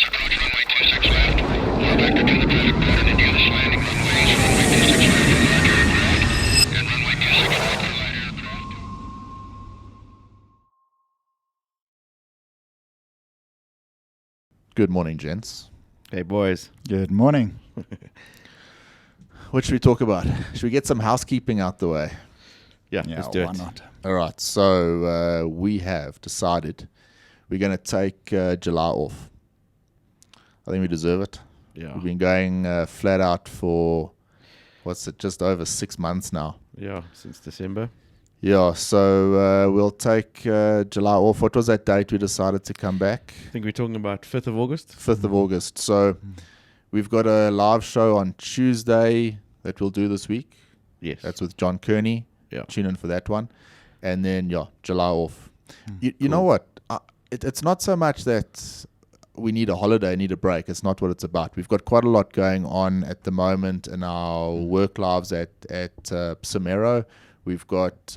Airbus approach runway 26 left. 4 vector to the paddock port and induce landing runways runway 26 left for large aircraft and runway 26 right for light aircraft. Good morning, gents. Hey, boys. Good morning. What should we talk about? Should we get some housekeeping out the way? Yeah, let's do why it. not? All right, so we have decided we're going to take July off. I think we deserve it. Yeah. We've been going flat out for, just over 6 months now. Yeah, since December. Yeah, so we'll take July off. What was that date we decided to come back? I think we're talking about 5th of August. 5th of August. So we've got a live show on Tuesday that we'll do this week. Yes. That's with John Kearney. Yeah. Tune in for that one. And then, July off. You know what? It's not so much that we need a holiday, need a break. It's not what it's about. We've got quite a lot going on at the moment in our work lives at Samero. We've got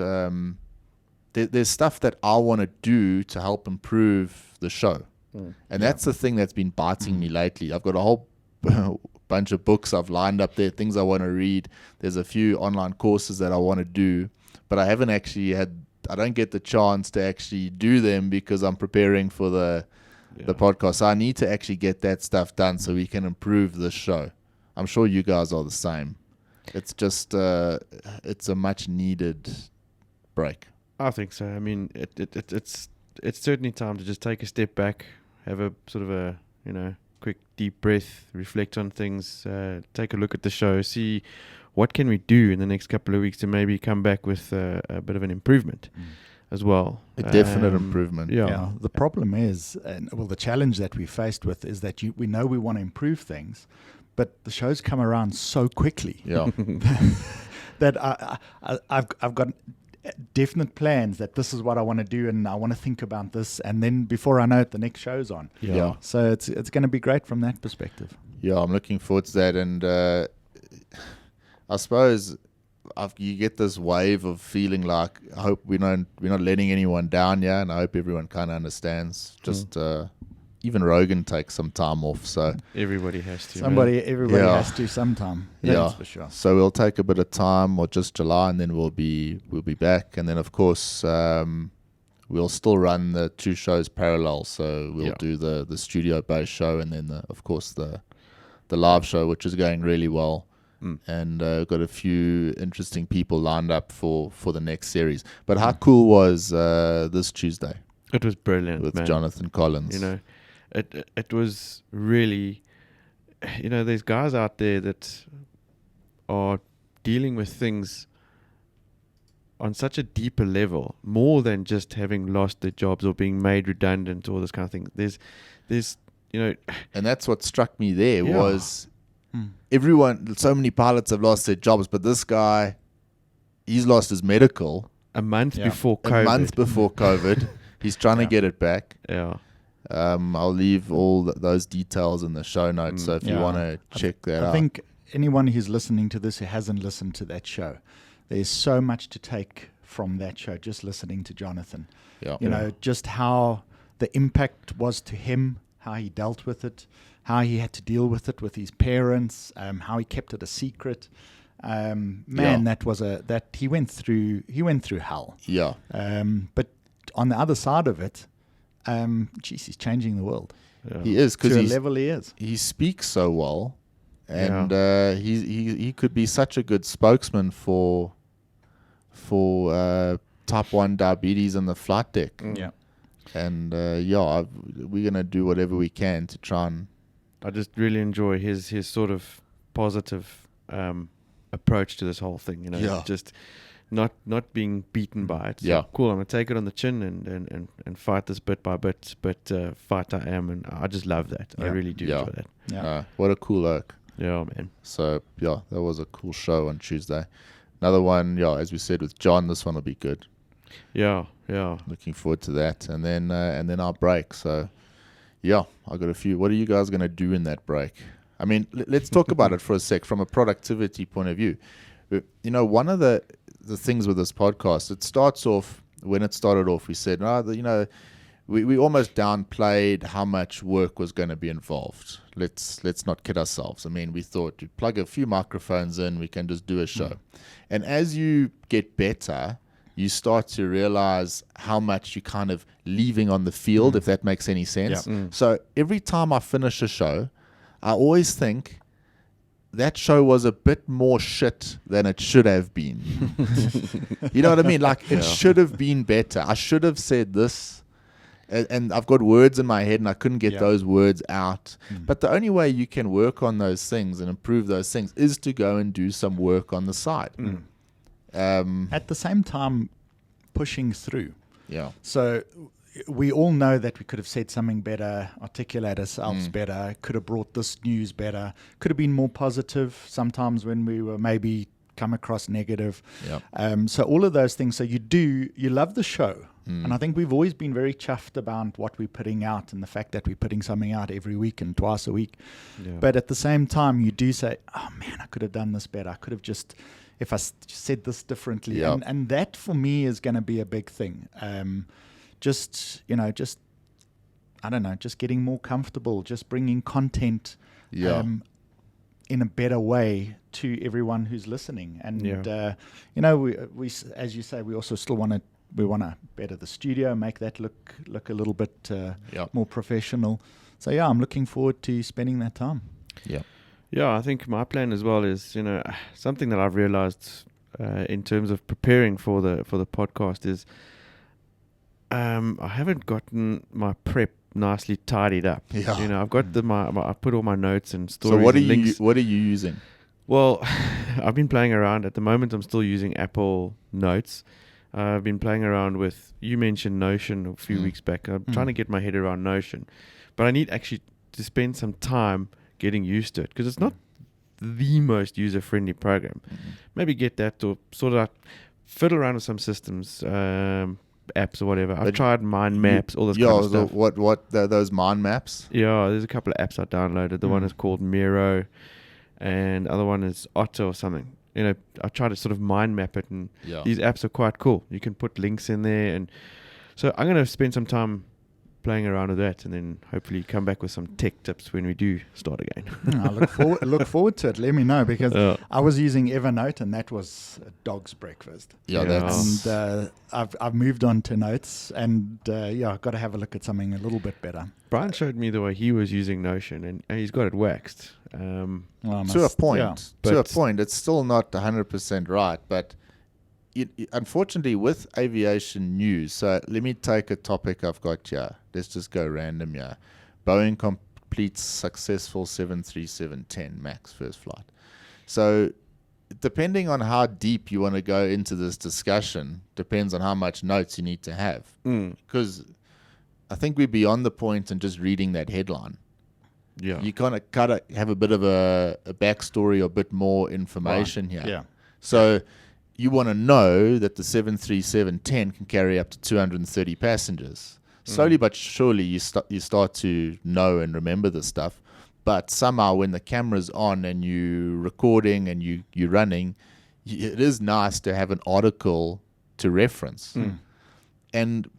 there's stuff that I want to do to help improve the show. And that's the thing that's been biting me lately. I've got a whole bunch of books I've lined up there, things I want to read. There's a few online courses that I want to do, but I haven't actually I don't get the chance to actually do them because I'm preparing for the podcast. So I need to actually get that stuff done so we can improve the show. I'm sure you guys are the same. It's just, it's a much needed break. I think so. I mean, it's certainly time to just take a step back, have a sort of a, quick deep breath, reflect on things, take a look at the show, see what can we do in the next couple of weeks to maybe come back with a bit of an improvement as well. A definite improvement. Yeah. The problem is, the challenge that we faced with is that we know we want to improve things, but the shows come around so quickly. Yeah. that I've got definite plans that this is what I want to do and I want to think about this, and then before I know it, the next show's on. Yeah. So it's going to be great from that perspective. Yeah, I'm looking forward to that, and I suppose you get this wave of feeling like I hope we're not letting anyone down here, and I hope everyone kind of understands. Just even Rogan takes some time off, so Everybody has to. Everybody has to sometime. That's for sure. So we'll take a bit of time, or just July, and then we'll be back, and then of course we'll still run the two shows parallel. So we'll do the studio-based show, and then of course the live show, which is going really well. And got a few interesting people lined up for the next series. But how cool was this Tuesday? It was brilliant, with man. Jonathan Collins. It was really, there's guys out there that are dealing with things on such a deeper level, more than just having lost their jobs or being made redundant, or this kind of thing. There's and that's what struck me there was everyone. So many pilots have lost their jobs, but this guy, he's lost his medical a month before COVID. A month before COVID. He's trying to get it back. Yeah. I'll leave all those details in the show notes, so if you want to check that out. I think anyone who's listening to this who hasn't listened to that show, there's so much to take from that show, just listening to Jonathan. Just how the impact was to him, how he dealt with it, how he had to deal with it with his parents, how he kept it a secret. That he went through hell. Yeah. But on the other side of it, he's changing the world. Yeah. He is, because to a level he is. He speaks so well, and he could be such a good spokesman for type 1 diabetes in the flight deck. Yeah. And we're gonna do whatever we can to try and. I just really enjoy his sort of positive approach to this whole thing. Just not being beaten by it. So cool. I'm gonna take it on the chin and fight this bit by bit, but fight I am, and I just love that. I really do enjoy that. Yeah. What a cool oak. Yeah, man. So that was a cool show on Tuesday. Another one, as we said, with John. This one will be good. Yeah. Looking forward to that, and then our break. So, I got a few. What are you guys gonna do in that break? I mean, let's talk about it for a sec from a productivity point of view. One of the things with this podcast, it started off, we said, we almost downplayed how much work was going to be involved. Let's not kid ourselves. I mean, we thought you plug a few microphones in, we can just do a show. And as you get better, you start to realize how much you're kind of leaving on the field, if that makes any sense. So every time I finish a show, I always think that show was a bit more shit than it should have been. You know what I mean? Like, it should have been better. I should have said this. And I've got words in my head and I couldn't get those words out. But the only way you can work on those things and improve those things is to go and do some work on the side. At the same time, pushing through. Yeah. So we all know that we could have said something better, articulate ourselves better, could have brought this news better, could have been more positive sometimes when we were maybe come across negative. So all of those things. So you love the show. And I think we've always been very chuffed about what we're putting out and the fact that we're putting something out every week and twice a week. But at the same time, you do say, oh man, I could have done this better. I could have just, if I said this differently. And that for me is going to be a big thing. Just I don't know, just getting more comfortable, just bringing content in a better way to everyone who's listening. And, we, as you say, we also still want to better the studio, make that look a little bit more professional. So, I'm looking forward to spending that time. Yeah, I think my plan as well is, something that I've realized in terms of preparing for the podcast is I haven't gotten my prep nicely tidied up. I've got I put all my notes and stories. So what are you using? Well, I've been playing around. At the moment, I'm still using Apple Notes. I've been playing around with, you mentioned Notion a few weeks back. I'm trying to get my head around Notion. But I need actually to spend some time getting used to it because it's not the most user-friendly program. Maybe get that or sort of fiddle around with some systems, apps or whatever. I've tried mind maps, all this kind of stuff. What those mind maps? Yeah, there's a couple of apps I downloaded. The one is called Miro and the other one is Otter or something. I try to sort of mind map it, and these apps are quite cool. You can put links in there, and so I'm going to spend some time playing around with that, and then hopefully come back with some tech tips when we do start again. I look forward to it. Let me know, because I was using Evernote, and that was a dog's breakfast. And I've moved on to Notes, and I've got to have a look at something a little bit better. Brian showed me the way he was using Notion, and he's got it waxed. To a point. To a point. It's still not 100% right, but unfortunately with aviation news, so let me take a topic I've got here. Let's just go random here. Boeing completes successful 737-10 MAX first flight. So depending on how deep you want to go into this discussion, depends on how much notes you need to have. Because I think we're beyond the point in just reading that headline. You kind of gotta have a bit of a backstory or a bit more information here. So you want to know that the 737-10 can carry up to 230 passengers. Slowly but surely you start to know and remember this stuff. But somehow when the camera's on and you're recording and you're running, it is nice to have an article to reference.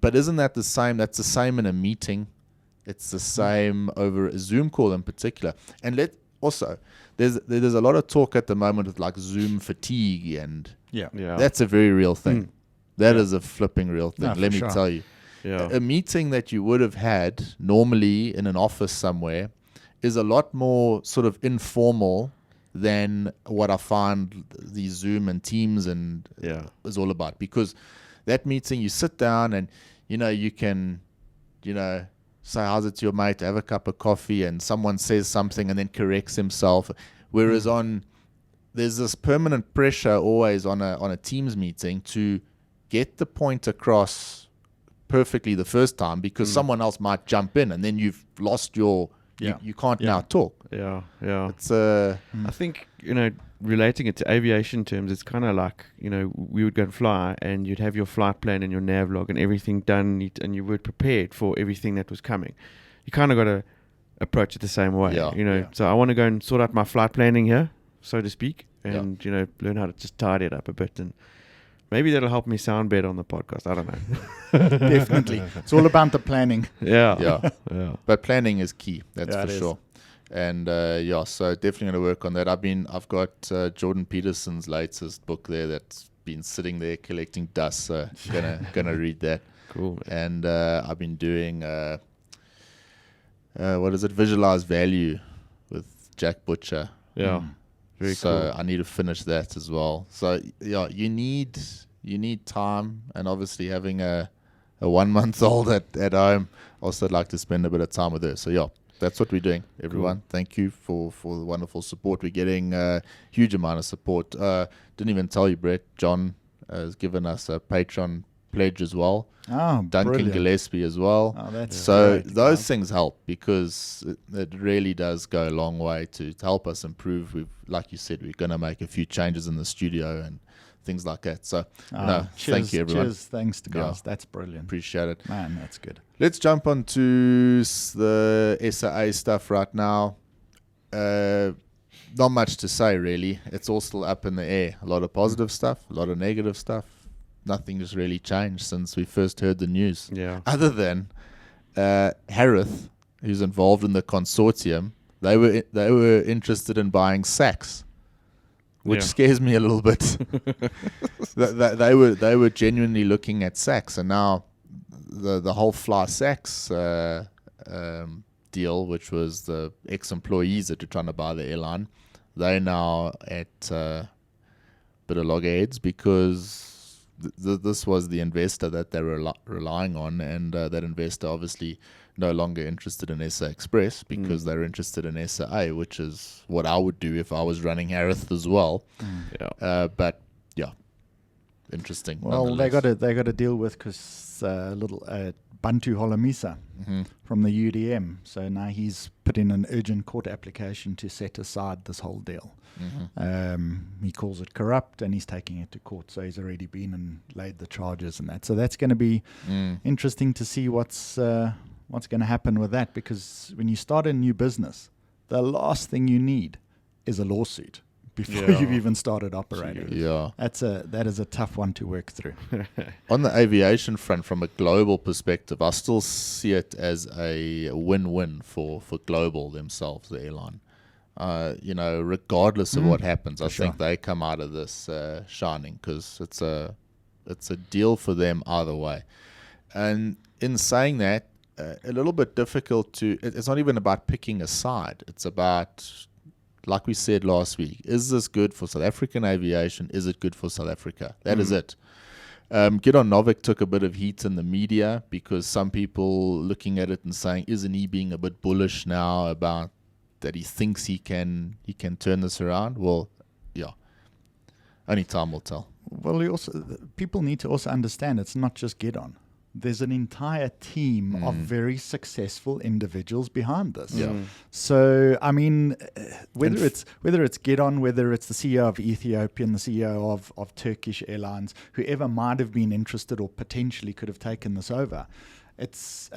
But isn't that the same? That's the same in a meeting. It's the same over a Zoom call in particular. And there's a lot of talk at the moment with like Zoom fatigue, and that's a very real thing. That is a flipping real thing. Let me tell you. A meeting that you would have had normally in an office somewhere is a lot more sort of informal than what I find these Zoom and Teams and is all about. Because that meeting, you sit down and you can say how's it to your mate, have a cup of coffee, and someone says something and then corrects himself. Whereas there's this permanent pressure always on a Teams meeting to get the point across perfectly the first time, because someone else might jump in and then you've lost your you can't now talk. It's I think relating it to aviation terms, it's kind of like we would go and fly, and you'd have your flight plan and your nav log and everything done, and you were prepared for everything that was coming. You kind of got to approach it the same way. So I want to go and sort out my flight planning here, so to speak, and learn how to just tidy it up a bit and Maybe that'll help me sound better on the podcast. I don't know. Definitely. It's all about the planning. Yeah. Yeah. But planning is key. That's Yeah, for it sure. And so definitely going to work on that. I've got Jordan Peterson's latest book there that's been sitting there collecting dust. So gonna read that. Cool. And I've been doing Visualize Value with Jack Butcher. Yeah. Very so cool. I need to finish that as well. So yeah, you need time, and obviously having a 1 month old at home, also I'd like to spend a bit of time with her. So yeah, that's what we're doing, everyone. Cool. Thank you for the wonderful support. We're getting a huge amount of support. Didn't even tell you, Brett. John has given us a Patreon pledge as well. Oh, Duncan brilliant. Gillespie as well. Oh, that's so great, those guys. things help, because it really does go a long way to help us improve. Like you said, we're going to make a few changes in the studio and things like that. So thank you, everyone. Cheers, thanks to guys. That's brilliant. Appreciate it. Man, that's good. Let's jump on to the SAA stuff right now. Not much to say, really. It's all still up in the air. A lot of positive stuff, a lot of negative stuff. Nothing has really changed since we first heard the news. Yeah. Other than Harith, who's involved in the consortium, they were interested in buying Saks, which scares me a little bit. they were genuinely looking at Saks, and now the whole Fly Saks deal, which was the ex-employees that are trying to buy the airline, they're now at a bit of loggerheads because this was the investor that they were relying on, and that investor obviously no longer interested in SA Express because they're interested in SAA, which is what I would do if I was running Harith as well. But yeah, interesting. Well, they got to deal with because little Bantu Holomisa from the UDM. So now he's put in an urgent court application to set aside this whole deal. He calls it corrupt, and he's taking it to court. So he's already been and laid the charges and that. So that's going to be interesting to see what's going to happen with that, because when you start a new business, the last thing you need is a lawsuit before you've even started operating. Yeah, that is a tough one to work through. On the aviation front, from a global perspective, I still see it as a win-win for global themselves, the airline. Regardless of what happens, I think they come out of this shining, because it's a deal for them either way. And in saying that, a little bit difficult to. It's not even about picking a side. It's about, like we said last week, is this good for South African aviation? Is it good for South Africa? That is it. Gidon Novick took a bit of heat in the media because some people looking at it and saying, isn't he being a bit bullish now about that he thinks he can turn this around? Well, yeah, only time will tell. Well, people need to also understand it's not just Gidon. There's an entire team of very successful individuals behind this. Yeah. So, I mean, whether it's Gidon, whether it's the CEO of Ethiopian, the CEO of Turkish Airlines, whoever might have been interested or potentially could have taken this over, it's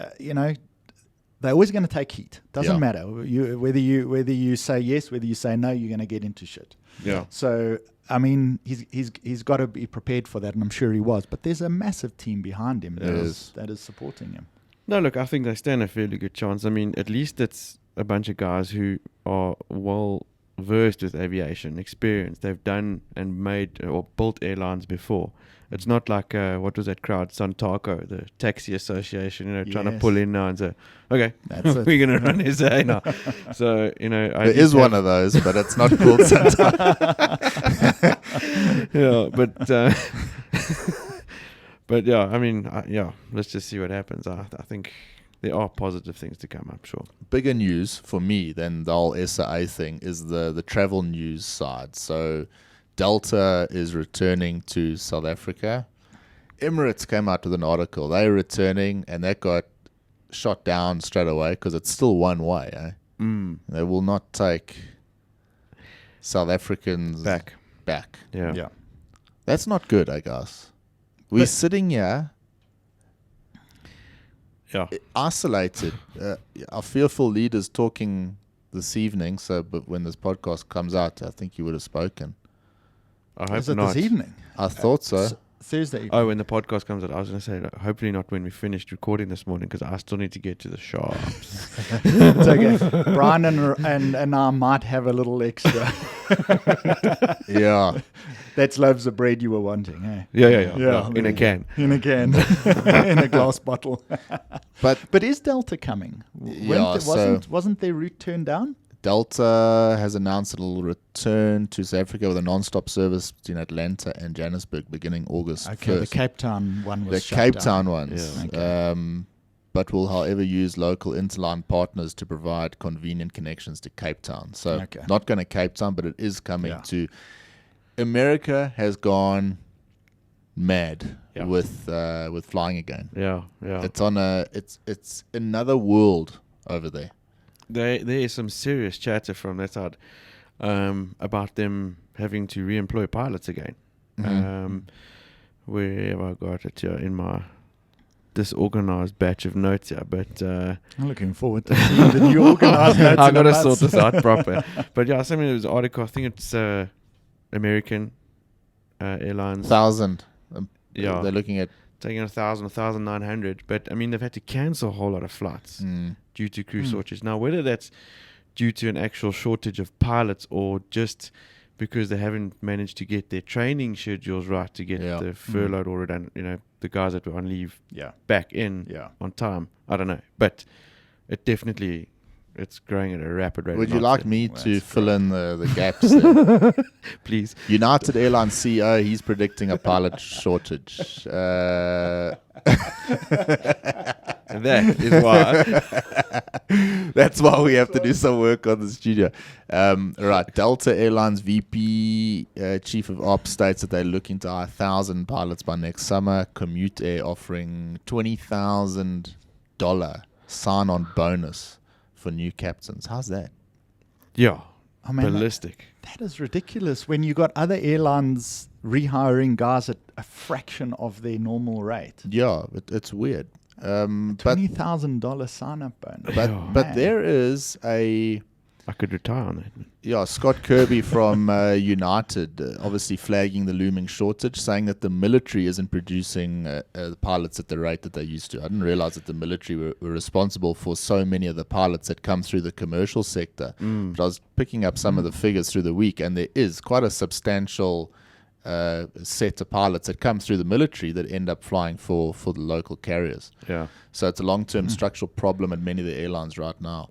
they're always going to take heat. Doesn't matter whether you say yes, whether you say no, you're going to get into shit. Yeah. So, I mean, he's got to be prepared for that, and I'm sure he was. But there's a massive team behind him that is supporting him. No, look, I think they stand a fairly good chance. I mean, at least it's a bunch of guys who are well versed with aviation, experienced. They've done and made or built airlines before. It's not like what was that crowd, Santaco, the taxi association, trying to pull in now and say, okay, we're going to run SA now. So, there is one of those, but it's not called Santaco. But yeah, I mean, let's just see what happens. I think there are positive things to come, I'm sure. Bigger news for me than the whole SAA thing is the travel news side. So Delta is returning to South Africa. Emirates came out with an article. They're returning, and that got shot down straight away because it's still one way. They will not take South Africans back. Yeah. That's not good, I guess. We're sitting here isolated. Our fearful leaders talking this evening, but when this podcast comes out, I think you would have spoken. I hope Is it not. this evening? I thought so. Thursday evening. Oh, when the podcast comes out, I was going to say, like, hopefully not when we finished recording this morning, because I still need to get to the shops. It's okay. Brian and I might have a little extra. Yeah. That's loaves of bread you were wanting, eh? Yeah. In a can. In a can. In a glass bottle. But is Delta coming? Wasn't their route turned down? Delta has announced it'll return to South Africa with a non-stop service between Atlanta and Johannesburg beginning August 1st. The Cape Town one was The shut Cape down. Town ones. Yeah. Okay. But will, however, use local interline partners to provide convenient connections to Cape Town. So not going to Cape Town, but it is coming to... America has gone mad with flying again. Yeah. It's on it's another world over there. There is some serious chatter from that side about them having to re-employ pilots again. Where have I got it here in my disorganized batch of notes here? But I'm looking forward to seeing the new organized notes. I've got to sort this out proper. But yeah, something there was an article. I think it's American Airlines. 1,000. Yeah, they're looking at taking 1,000, 1,900. But I mean, they've had to cancel a whole lot of flights due to crew shortages. Now, whether that's due to an actual shortage of pilots or just because they haven't managed to get their training schedules right to get the furloughed or the guys that were on leave back in on time. I don't know, but it definitely. It's growing at a rapid rate. Would you like me to fill in the gaps there? Please. United Airlines CEO, he's predicting a pilot shortage. That is why. That's why we have to do some work on the studio. Right. Delta Airlines VP, Chief of Ops, states that they're looking to hire 1,000 pilots by next summer. Commute Air offering $20,000 sign-on bonus for new captains. How's that? Yeah. Ballistic. That is ridiculous when you got other airlines rehiring guys at a fraction of their normal rate. Yeah, it's weird. $20,000 sign-up bonus. But there is a... I could retire on that. Yeah, Scott Kirby from United obviously flagging the looming shortage, saying that the military isn't producing pilots at the rate that they used to. I didn't realize that the military were responsible for so many of the pilots that come through the commercial sector. But I was picking up some of the figures through the week, and there is quite a substantial set of pilots that come through the military that end up flying for the local carriers. Yeah. So it's a long-term structural problem at many of the airlines right now.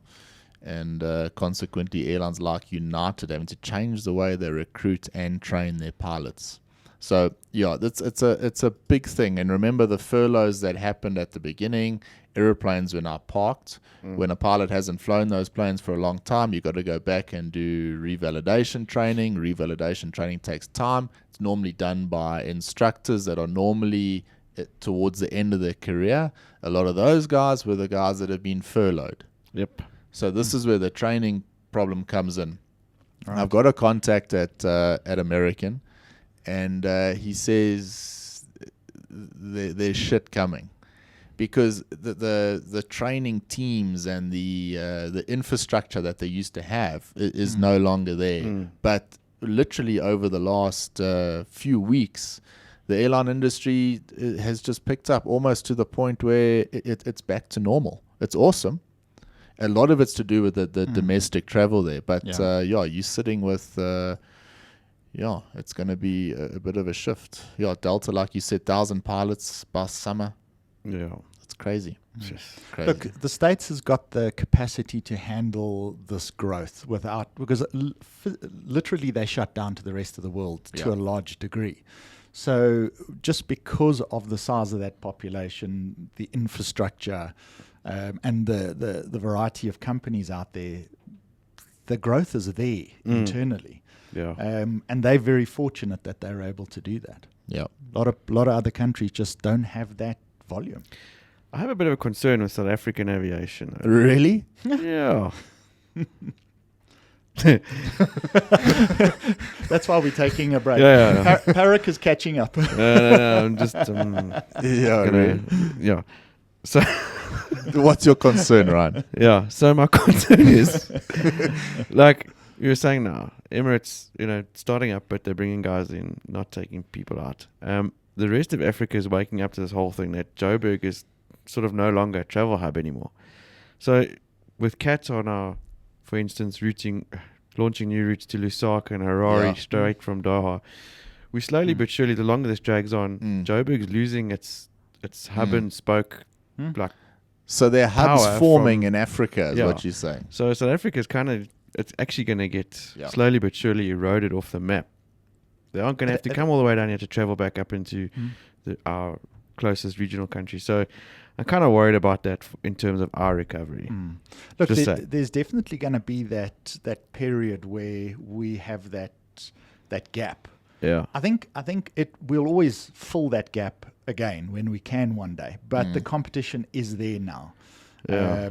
And consequently, airlines like United having to change the way they recruit and train their pilots. So yeah, it's a big thing. And remember the furloughs that happened at the beginning. Airplanes were now parked. When a pilot hasn't flown those planes for a long time, you've got to go back and do revalidation training. Revalidation training takes time. It's normally done by instructors that are normally towards the end of their career. A lot of those guys were the guys that have been furloughed. Yep. So this is where the training problem comes in. Right. I've got a contact at American, and he says there's shit coming because the training teams and the infrastructure that they used to have is no longer there. But literally over the last few weeks, the airline industry has just picked up almost to the point where it's back to normal. It's awesome. A lot of it's to do with the domestic travel there. But, you're sitting with, it's going to be a bit of a shift. Yeah, Delta, like you said, 1,000 pilots by summer. Yeah. It's crazy. Crazy. Look, the States has got the capacity to handle this growth because literally they shut down to the rest of the world to a large degree. So just because of the size of that population, the infrastructure, and the variety of companies out there, the growth is there internally. Yeah. And they're very fortunate that they're able to do that. Yeah. A lot of other countries just don't have that volume. I have a bit of a concern with South African aviation. Really? Yeah. That's why we're taking a break. Yeah. Parak is catching up. No, I'm just... Yeah. So... What's your concern, Ryan? Yeah, so my concern is, like you were saying now, Emirates, starting up, but they're bringing guys in, not taking people out. the rest of Africa is waking up to this whole thing that Joburg is sort of no longer a travel hub anymore. So with CAT on our, for instance, launching new routes to Lusaka and Harare straight from Doha, we slowly but surely, the longer this drags on, Joburg's losing its hub and spoke like. So there are hubs power forming from- in Africa, is Yeah. what you're saying. So South Africa is it's actually going to get slowly but surely eroded off the map. They aren't going to have to come all the way down here to travel back up into our closest regional country. So I'm kind of worried about that in terms of our recovery. Look, Just there's definitely going to be that period where we have that gap. Yeah. I think we'll always fill that gap again when we can one day. But the competition is there now. Yeah.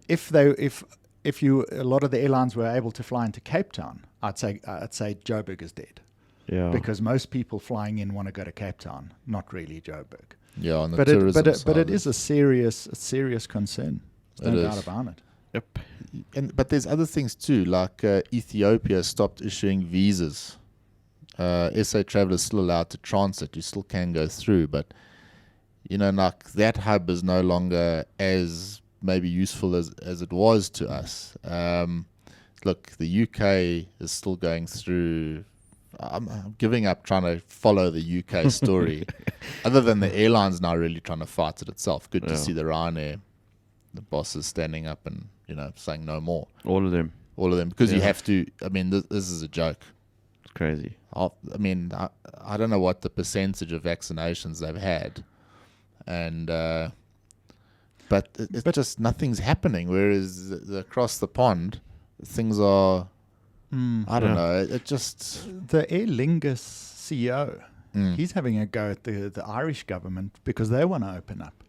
If a lot of the airlines were able to fly into Cape Town, I'd say Joburg is dead. Yeah. Because most people flying in want to go to Cape Town, not really Joburg. Yeah, on the But tourism but it side. is a serious concern. There's no doubt about it. Yep. But there's other things too, like Ethiopia stopped issuing visas. SA travelers still allowed to transit. You still can go through, but like that hub is no longer as maybe useful as it was to us. Look, the UK is still going through. I'm giving up trying to follow the UK story. Other than the airlines now really trying to fight it itself. Good to see the Ryanair, the bosses standing up and saying no more. All of them. Because you have to. I mean, this is a joke. It's crazy. I don't know what the percentage of vaccinations they've had, and but it's just nothing's happening. Whereas across the pond, things are. I don't know. It just The Aer Lingus CEO, he's having a go at the Irish government because they want to open up,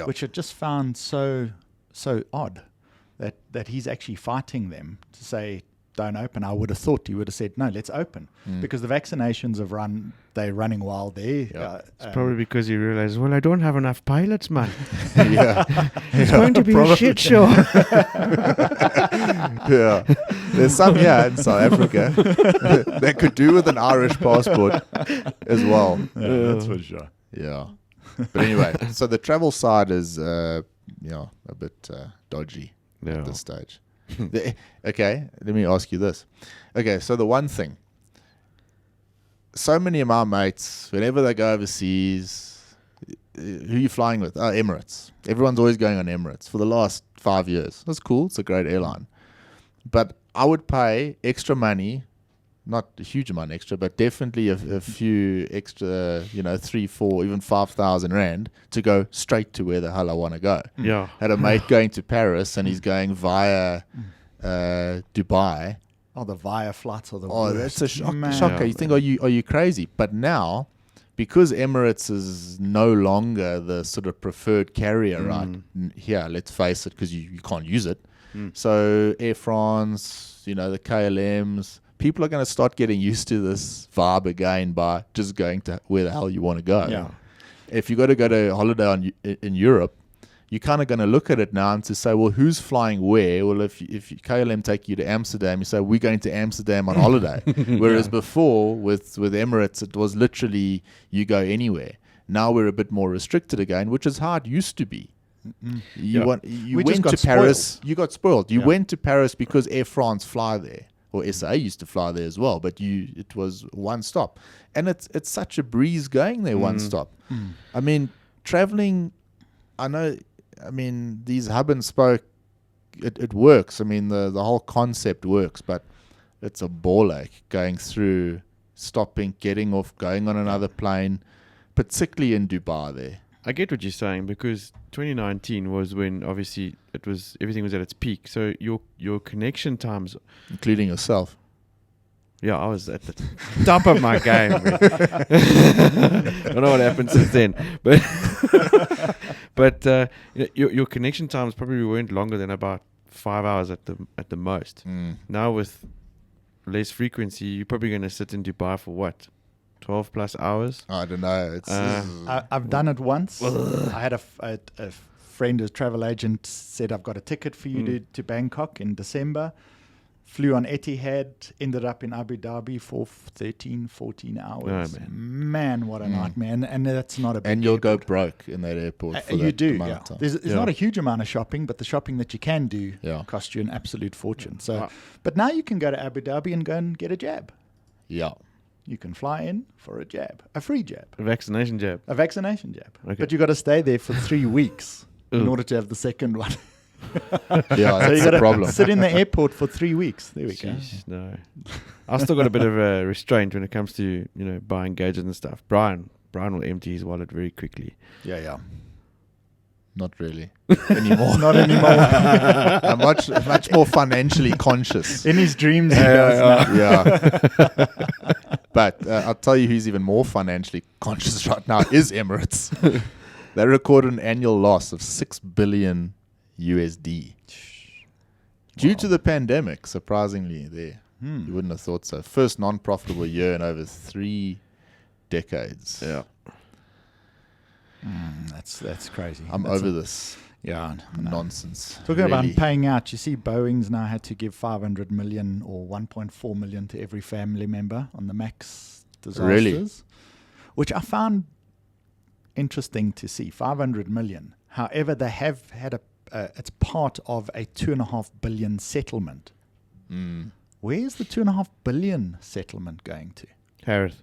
which I just found so odd that he's actually fighting them to say don't open. I would have thought he would have said no, let's open because the vaccinations they're running wild there. It's probably because he realized, well, I don't have enough pilots, man. It's going to be a shit show. Yeah, there's some in South Africa that could do with an Irish passport as well. Yeah, that's for sure. Yeah, but anyway, so the travel side is a bit dodgy at this stage. Okay, let me ask you this. Okay, so the one thing, so many of my mates, whenever they go overseas, who are you flying with? Oh, Emirates. Everyone's always going on Emirates for the last 5 years. That's cool. It's a great airline. But I would pay extra money, not a huge amount extra, but definitely a few extra, 3, 4, even 5,000 rand to go straight to where the hell I want to go. Yeah. Had a mate going to Paris and he's going via Dubai. Oh, the Via flights are the Oh, worst. that's a Man. shocker. You think, are you crazy? But now, because Emirates is no longer the sort of preferred carrier, right? Here, let's face it, because you can't use it. So Air France, the KLMs, people are going to start getting used to this vibe again by just going to where the hell you want to go. Yeah. If you got to go to holiday in Europe, you're kind of going to look at it now and to say, well, who's flying where? Well, if KLM take you to Amsterdam, you say, we're going to Amsterdam on holiday. Whereas before, with Emirates, it was literally you go anywhere. Now we're a bit more restricted again, which is how it used to be. You went to Paris. You got spoiled. You went to Paris because Air France fly there, or SA used to fly there as well. But it was one stop, and it's such a breeze going there one stop. I mean, traveling. I know. I mean, these hub and spoke. It works. I mean, the whole concept works, but it's a ball ache going through, stopping, getting off, going on another plane, particularly in Dubai there. I get what you're saying because 2019 was when obviously everything was at its peak. So your connection times, Including yourself. yeah, I was at the top of my game. I don't know what happened since then, but your connection times probably weren't longer than about 5 hours at the most. Now with less frequency, you're probably going to sit in Dubai for what? 12 plus hours. I don't know. I've done it once. I had a friend, a travel agent, said, I've got a ticket for you to Bangkok in December. flew on Etihad, ended up in Abu Dhabi for 13, 14 hours. Oh, man, what a nightmare. And that's not a big And you'll go airport. broke in that airport for You that do, amount yeah. of time. There's not a huge amount of shopping, but the shopping that you can do costs you an absolute fortune. So, but now you can go to Abu Dhabi and go and get a jab. Yeah. You can fly in for a jab, a free jab. A vaccination jab. A vaccination jab. Okay. But you got to stay there for 3 weeks in order to have the second one. Yeah, So you that's got the to problem. sit in the airport for 3 weeks. There we go. Jeez, no. I've still got a bit of a restraint when it comes to, buying gadgets and stuff. Brian will empty his wallet very quickly. Yeah. Not really anymore. Not anymore. I'm much more financially conscious. In his dreams, he does now. Yeah. But I'll tell you who's even more financially conscious right now is Emirates. They recorded an annual loss of $6 billion USD due to the pandemic. Surprisingly, there you wouldn't have thought so. First non-profitable year in over 3 decades. Yeah. That's crazy. I'm over this Yeah, no. nonsense. Talking about Really. paying out, you see Boeing's now had to give 500 million or 1.4 million to every family member on the MAX disasters. Really? Which I found interesting to see. 500 million. However, they have had it's part of a 2.5 billion settlement. Where's the 2.5 billion settlement going to? Harris.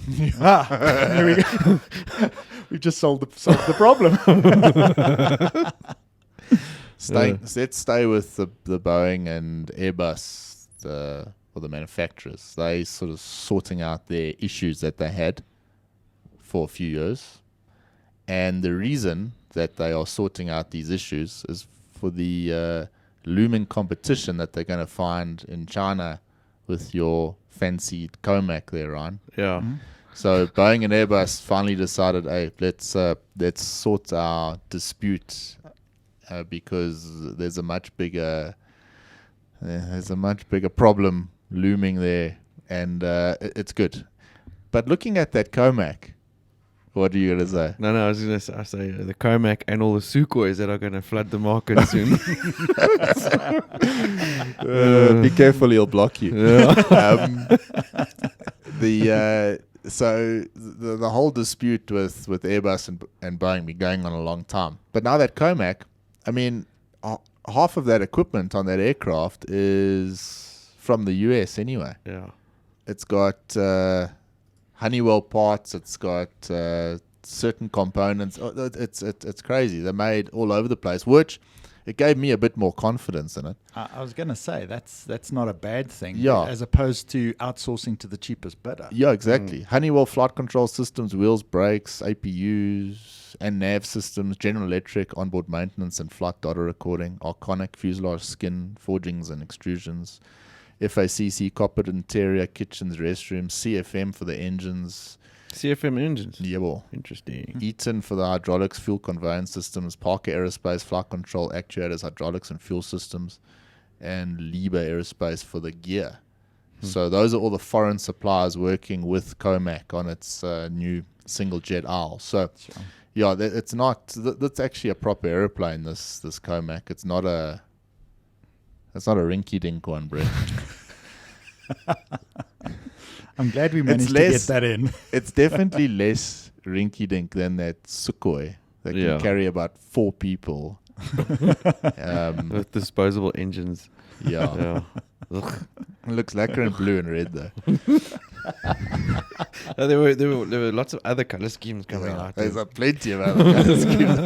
There we go. We've just solved the problem. Let's stay with the Boeing and Airbus, the manufacturers. They sort of sorting out their issues that they had for a few years, and the reason that they are sorting out these issues is for the looming competition that they're going to find in China with your fancied Comac there, Ryan. Yeah. So Boeing and Airbus finally decided, hey, let's sort our dispute because there's a much bigger problem looming there, and it's good. But looking at that Comac, what are you gonna say? No, I was going to say the Comac and all the Sukhois that are going to flood the market soon. Be careful, he'll block you. Yeah. So the whole dispute with Airbus and Boeing been going on a long time. But now that Comac, I mean, half of that equipment on that aircraft is from the US anyway. Yeah. It's got Honeywell parts. It's got certain components. It's crazy. They're made all over the place, which it gave me a bit more confidence in it. I was going to say that's not a bad thing. Yeah. As opposed to outsourcing to the cheapest bidder. Yeah, exactly. Honeywell flight control systems, wheels, brakes, APUs, and nav systems, General Electric, onboard maintenance and flight data recording, Arconic, fuselage skin, forgings and extrusions, FACC, cockpit interior, kitchens, restrooms, CFM for the engines. CFM engines. Yeah, well. Interesting. Eaton for the hydraulics, fuel conveyance systems, Parker Aerospace, flight control, actuators, hydraulics and fuel systems, and Liebherr Aerospace for the gear. So those are all the foreign suppliers working with Comac on its new single jet owl. So yeah, it's not. That's actually a proper aeroplane. This Comac. It's not a rinky-dink one, Brett. I'm glad we managed to get that in. It's definitely less rinky-dink than that Sukhoi that can carry about 4 people. With disposable engines. Yeah. Yeah. It looks lacquer in blue and red though. There were lots of other color schemes coming out. There's plenty of other color schemes.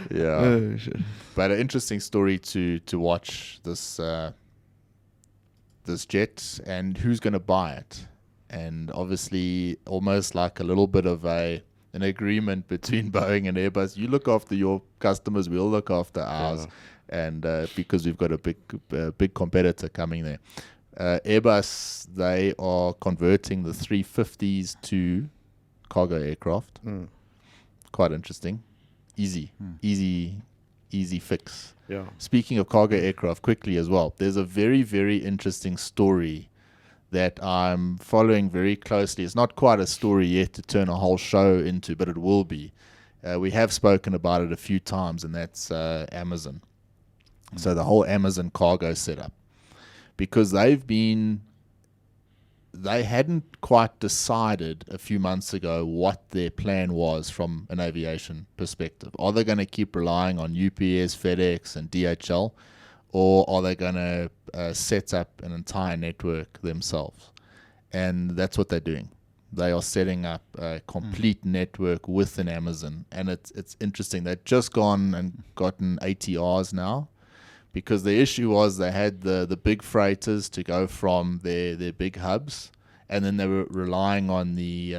Yeah. Oh, shit. But an interesting story to watch this jet and who's going to buy it. And obviously almost like a little bit of an agreement between Boeing and Airbus. You look after your customers, we'll look after ours. And because we've got a big competitor coming there. Airbus, they are converting the 350s to cargo aircraft. Quite interesting. Easy fix. Yeah. Speaking of cargo aircraft, quickly as well, there's a very, very interesting story that I'm following very closely. It's not quite a story yet to turn a whole show into, but it will be. We have spoken about it a few times, and that's Amazon. So the whole Amazon cargo setup, because they hadn't quite decided a few months ago what their plan was from an aviation perspective. Are they going to keep relying on UPS, FedEx, and DHL, or are they going to set up an entire network themselves? And that's what they're doing. They are setting up a complete network within Amazon, and it's interesting. They've just gone and gotten ATRs now, because the issue was they had the big freighters to go from their big hubs, and then they were relying on the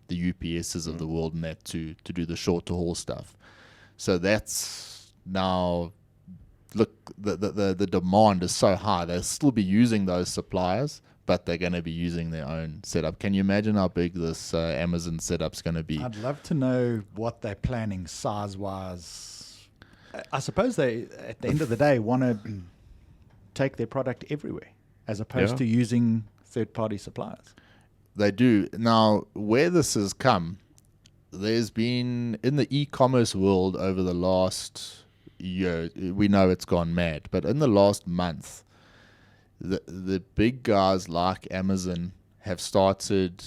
UPSs of the world and that to do the shorter haul stuff. So that's now, look, the demand is so high. They'll still be using those suppliers, but they're going to be using their own setup. Can you imagine how big this Amazon setup's going to be? I'd love to know what they're planning size-wise. I suppose they, at the end of the day, want to take their product everywhere, as opposed to using third-party suppliers. They do. Now, where this has come, there's been, in the e-commerce world over the last year, we know it's gone mad, but in the last month, the big guys like Amazon have started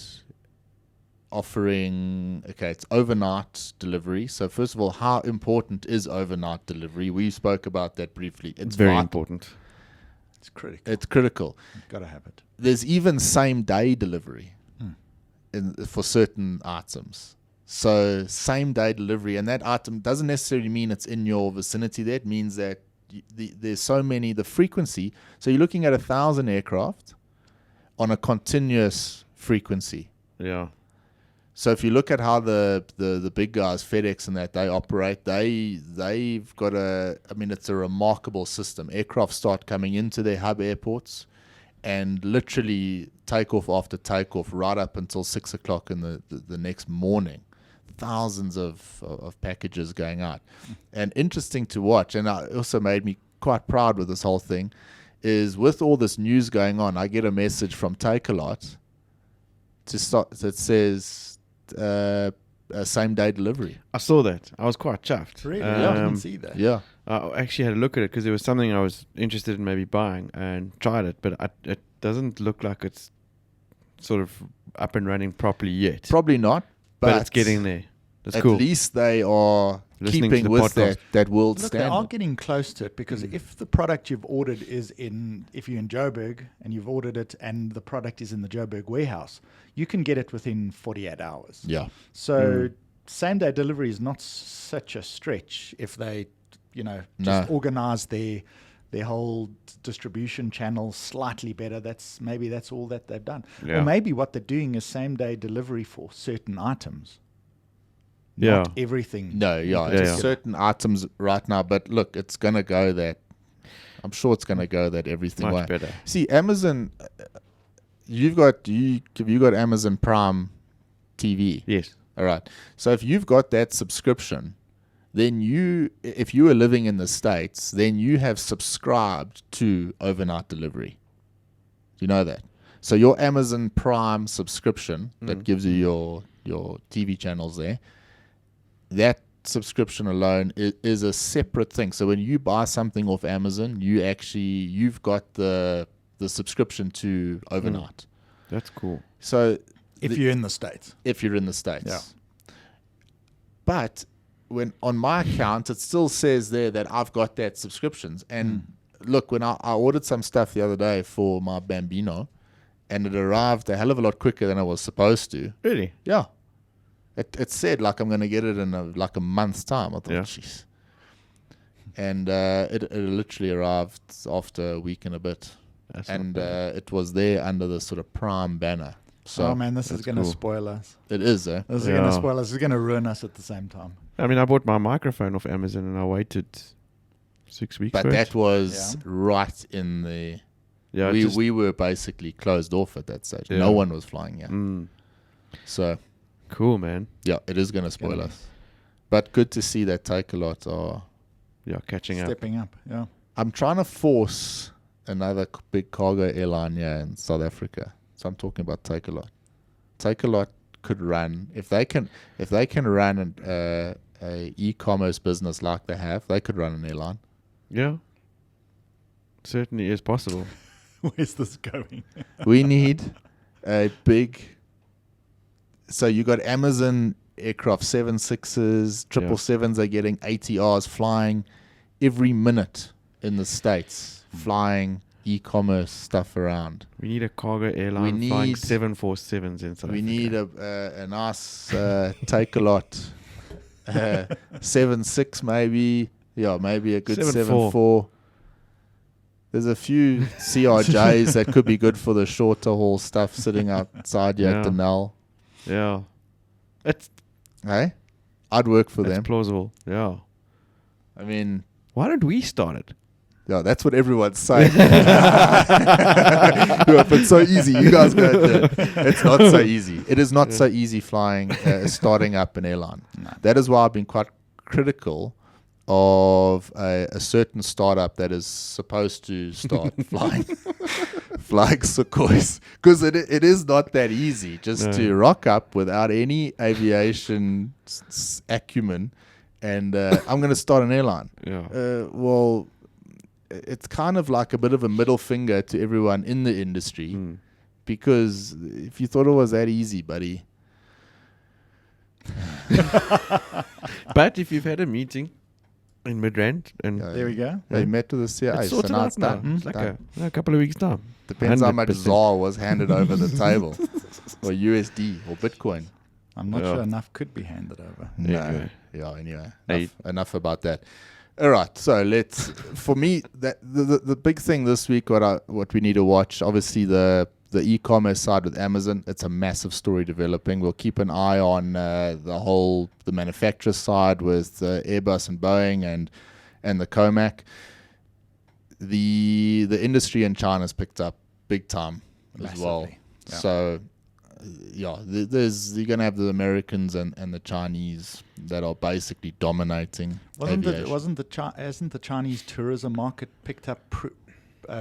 offering, it's overnight delivery. So first of all, how important is overnight delivery? We spoke about that briefly. It's very vital. important. It's critical. It's critical. You've got to have it. There's even same-day delivery for certain items. So same-day delivery, and that item doesn't necessarily mean it's in your vicinity. That means that there's so many, the frequency. So you're looking at 1,000 aircraft on a continuous frequency. Yeah. So if you look at how the big guys, FedEx and that, they operate, they've got it's a remarkable system. Aircraft start coming into their hub airports, and literally takeoff after takeoff right up until 6 o'clock in the next morning. Thousands of packages going out. And interesting to watch, and it also made me quite proud with this whole thing, is with all this news going on, I get a message from Takealot that says same-day delivery. I saw that. I was quite chuffed. Really? I didn't see that. Yeah. I actually had a look at it because there was something I was interested in maybe buying and tried it, but it doesn't look like it's sort of up and running properly yet. Probably not, but it's getting there. That's at cool. least they are Listening keeping to the with podcast. that world Look, standard. they are getting close to it, because if the product you've ordered if you're in Joburg and you've ordered it and the product is in the Joburg warehouse, you can get it within 48 hours. Yeah. So same-day delivery is not such a stretch if they, just organize their whole distribution channel slightly better. That's all that they've done. Yeah. Or maybe what they're doing is same-day delivery for certain items. Yeah. Not everything. No, Yeah. certain items right now, but look, it's going to go that. I'm sure it's going to go that everything Much way. better. See, Amazon, you've got Amazon Prime TV. Yes. All right. So if you've got that subscription, then if you are living in the States, then you have subscribed to overnight delivery. Do you know that? So your Amazon Prime subscription that gives you your TV channels there, that subscription alone is a separate thing. So when you buy something off Amazon, you've got the subscription to overnight. That's cool. So If you're in the States. if you're in the States. Yeah. But when on my account, it still says there that I've got that subscriptions. And look, when I ordered some stuff the other day for my Bambino, and it arrived a hell of a lot quicker than I was supposed to. Really? Yeah. It said like I'm going to get it in a month's time. I thought, jeez. And it literally arrived after a week and a bit. That's and not bad. it was there under the sort of Prime banner. So Oh man, this is that's going to cool. spoil us. it is, eh? This is going to Yeah. spoil us. This is going to ruin us at the same time. I mean, I bought my microphone off Amazon and I waited 6 weeks But for that it. was Yeah. right in the... Yeah, we were basically closed off at that stage. Yeah. No one was flying here. So, cool, man. yeah, it is going to spoil Gonna- us. But good to see that Takealot are... Yeah, catching up. Stepping up. Yeah. I'm trying to force another big cargo airline here in South Africa. So I'm talking about Takealot. Takealot could run, if they can run a e-commerce business like they have, they could run an airline. Yeah. certainly is possible. Where's this going? We need a big. So you got Amazon aircraft 767s, 777s are getting ATRs flying every minute in the States, flying e-commerce stuff around. We need a cargo airline flying 747s in South Africa. We need a nice Take-A-Lot 7.6 maybe. Yeah, maybe a good 7.4. There's a few CRJs that could be good for the shorter haul stuff sitting outside you at the Null. Yeah. Hey? I'd work for them. That's plausible. Yeah. I mean... Why don't we start it? Yeah, that's what everyone's saying. If it's so easy, you guys go do it. It's not so easy. It is not so easy flying, starting up an airline. No. That is why I've been quite critical of a certain startup that is supposed to start flying Sukhoi, because it is not that easy just to rock up without any aviation acumen and I'm going to start an airline. Well, it's kind of like a bit of a middle finger to everyone in the industry because if you thought it was that easy, buddy. But if you've had a meeting in Midrand, and there we go. They met with the CIA, so now it's done. It's like a couple of weeks time. Depends 100%. How much ZAR was handed over the table, or USD, or Bitcoin. I'm not sure enough could be handed over. No. Anyway. Enough about that. All right, so for me, that the big thing this week, what we need to watch, obviously the e-commerce side with Amazon, it's a massive story developing. We'll keep an eye on the manufacturer side with Airbus and Boeing and the Comac. The industry in China has picked up big time as well. Yeah. So you're going to have the Americans and the Chinese that are basically dominating aviation. Hasn't the Chinese tourism market picked up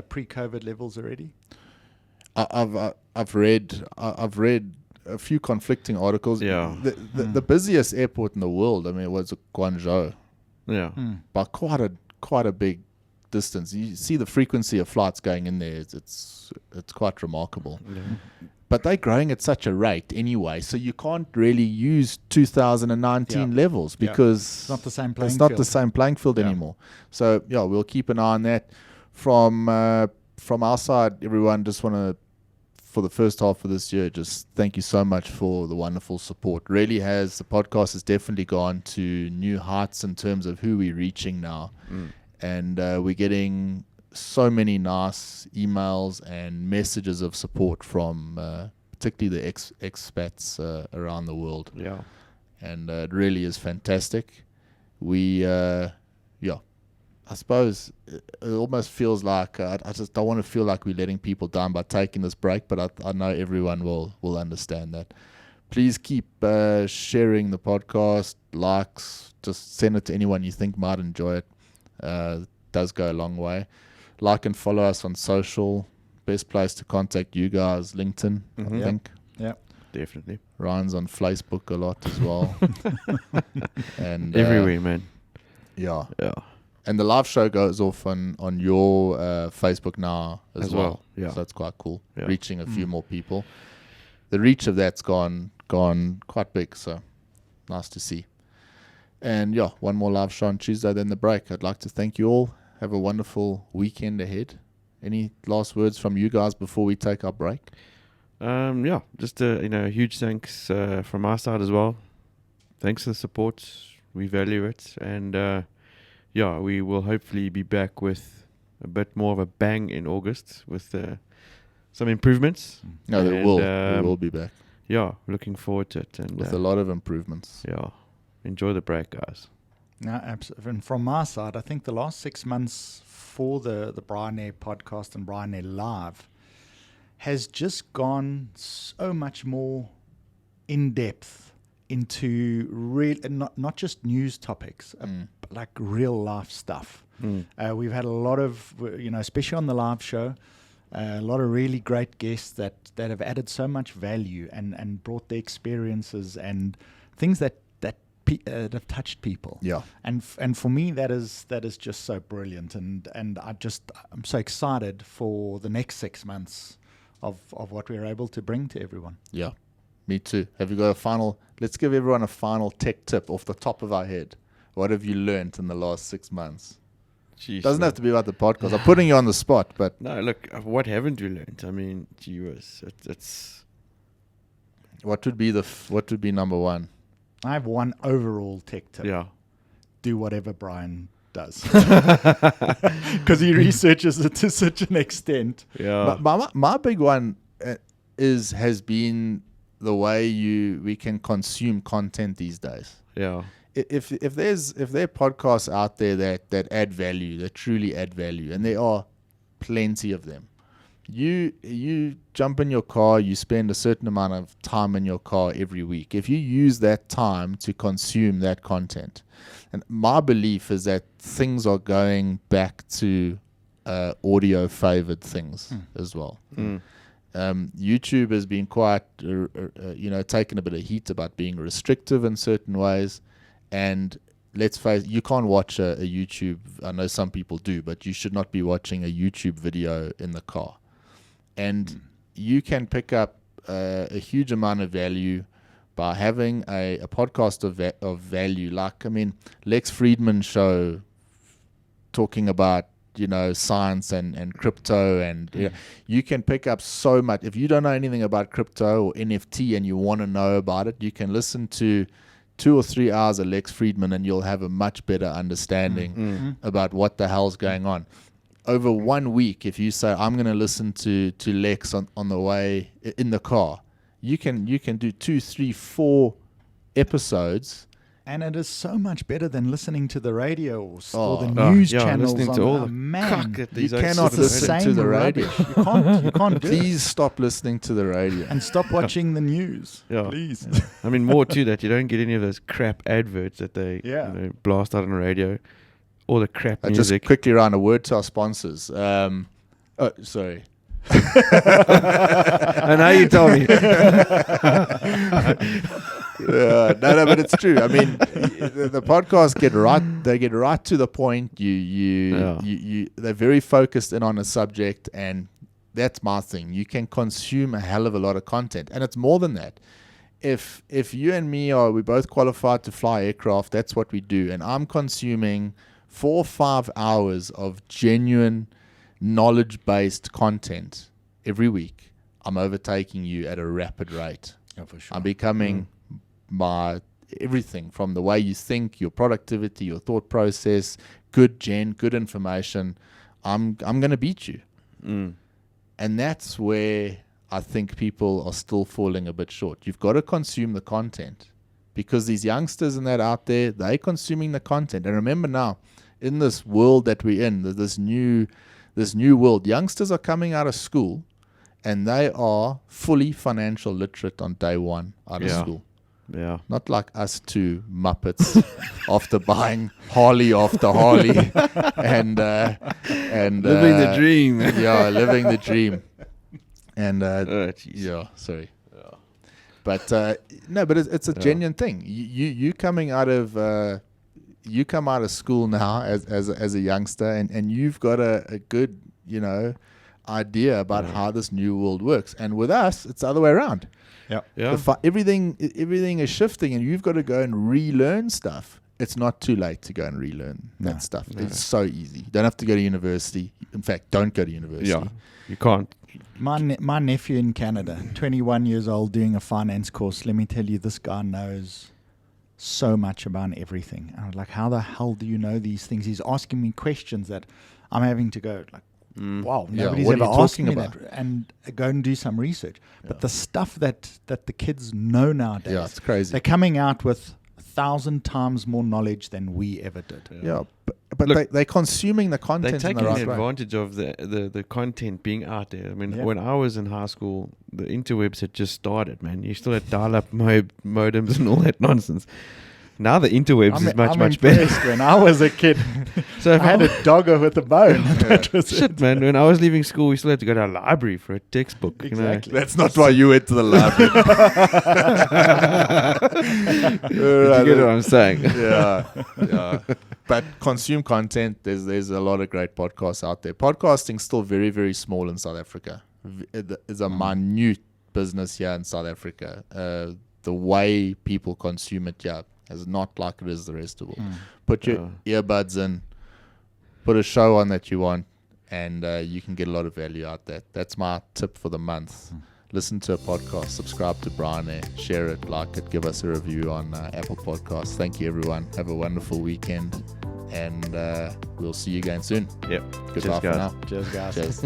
pre-COVID levels already? I've read a few conflicting articles. Yeah. The busiest airport in the world, I mean, it was Guangzhou. Yeah. By quite a big distance. You see the frequency of flights going in there. It's quite remarkable. Yeah. But they're growing at such a rate anyway, so you can't really use 2019 levels because it's not the same playing it's field. not the same playing field anymore. So we'll keep an eye on that. From our side, everyone, just want to, for the first half of this year, just thank you so much for the wonderful support. The podcast has definitely gone to new heights in terms of who we're reaching now. And we're getting so many nice emails and messages of support from particularly the expats around the world. Yeah. And it really is fantastic. We, I suppose it almost feels like I just don't want to feel like we're letting people down by taking this break, but I know everyone will understand that. Please keep sharing the podcast, likes, just send it to anyone you think might enjoy it. It does go a long way. Like and follow us on social. Best place to contact you guys, LinkedIn, I think. Yeah, definitely. Ryan's on Facebook a lot as well. And everywhere, man. Yeah. And the live show goes off on your Facebook now as well. Yeah. So that's quite cool. Yeah. Reaching a few more people. The reach of that's gone quite big, so nice to see. And one more live show on Tuesday, then the break. I'd like to thank you all. Have a wonderful weekend ahead. Any last words from you guys before we take our break? Just a huge thanks from our side as well. Thanks for the support. We value it. And we will hopefully be back with a bit more of a bang in August with some improvements. No, we will be back. Yeah, looking forward to it. And with a lot of improvements. Yeah. Enjoy the break, guys. No, absolutely. And from my side, I think the last 6 months for the Brian Air podcast and Brian Air Live has just gone so much more in depth into real, not just news topics, but like real life stuff. We've had a lot of, especially on the live show, a lot of really great guests that have added so much value and brought their experiences and things that that have touched people. Yeah. And for me, that is just so brilliant. And I'm so excited for the next 6 months of what we're able to bring to everyone. Yeah, me too. Have you got a final? Let's give everyone a final tech tip off the top of our head. What have you learnt in the last 6 months? Jeez, Doesn't have to be about the podcast. I'm putting you on the spot, but no. Look, what haven't you learned? I mean, gee whiz, it's what would be number one? I have one overall tech tip. yeah. Do whatever Brian does. Because he researches it to such an extent. Yeah. My big one has been the way we can consume content these days. Yeah. If there are podcasts out there that add value, that truly add value, and there are plenty of them. You jump in your car, you spend a certain amount of time in your car every week. If you use that time to consume that content, and my belief is that things are going back to audio favored things as well. YouTube has been quite, taken a bit of heat about being restrictive in certain ways. And let's face it, you can't watch a YouTube. I know some people do, but you should not be watching a YouTube video in the car. And you can pick up a huge amount of value by having a podcast of value. Like, I mean, Lex Friedman's show talking about, science and crypto, and you can pick up so much. If you don't know anything about crypto or NFT and you want to know about it, you can listen to 2 or 3 hours of Lex Friedman and you'll have a much better understanding about what the hell's going on. Over 1 week, if you say, I'm going to listen to Lex on the way in the car, you can do 2, 3, 4 episodes. And it is so much better than listening to the radio or the news channels. Listening to all the man, that You these cannot listen to the radio. You can't do it. Please stop listening to the radio. And stop watching the news. Yeah. Please. I mean, more to that, you don't get any of those crap adverts that they blast out on the radio. All the crap music. Just quickly around a word to our sponsors. Sorry. I know you told me. No, but it's true. I mean, the podcasts get right to the point. They're very focused in on a subject, and that's my thing. You can consume a hell of a lot of content, and it's more than that. If you and me we're both qualified to fly aircraft, that's what we do, and I'm consuming 4 or 5 hours of genuine knowledge-based content every week, I'm overtaking you at a rapid rate. Oh, for sure. I'm becoming my everything, from the way you think, your productivity, your thought process, good information. I'm going to beat you. And that's where I think people are still falling a bit short. You've got to consume the content, because these youngsters and that out there, they're consuming the content. And remember now, in this world that we're in, this new world, youngsters are coming out of school and they are fully financial literate on day one out of school. Yeah. Not like us two Muppets after buying Harley after Harley and living the dream. Yeah, living the dream. And sorry. Yeah. But no, but it's a genuine thing. You coming out of you come out of school now as a youngster, and you've got a good idea about how this new world works. And with us, it's the other way around. Yeah. Everything is shifting, and you've got to go and relearn stuff. It's not too late to go and relearn that stuff. No. It's so easy. You don't have to go to university. In fact, don't go to university. Yeah, you can't. My nephew in Canada, 21 years old, doing a finance course. Let me tell you, this guy knows so much about everything. And I'm like, how the hell do you know these things? He's asking me questions that I'm having to go like, wow, nobody's what ever are you asked me talking about? that, and go and do some research. But the stuff that the kids know nowadays, it's crazy. They're coming out with 1,000 times more knowledge than we ever did. But look, they're consuming the content. They're taking in the right advantage of the content being out there. I mean, when I was in high school, the interwebs had just started, man. You still had dial-up modems and all that nonsense. Now the interwebs I'm is much better. impressed. When I was a kid, So I if had a dogger with a bone. That was shit, it. man. When I was leaving school, we still had to go to a library for a textbook. Exactly. That's not why you went to the library. You get what I'm saying? Yeah. But consume content. There's a lot of great podcasts out there. Podcasting's still very, very small in South Africa. It's a minute business here in South Africa. The way people consume it here is not like it is the rest of the world. Put your earbuds in, put a show on that you want, and you can get a lot of value out that. That's my tip for the month. Listen to a podcast, subscribe to Brian there, share it, like it, give us a review on Apple Podcasts. Thank you, everyone. Have a wonderful weekend, and we'll see you again soon. Yep. Goodbye Cheers, for guys. now. Cheers, guys. Cheers.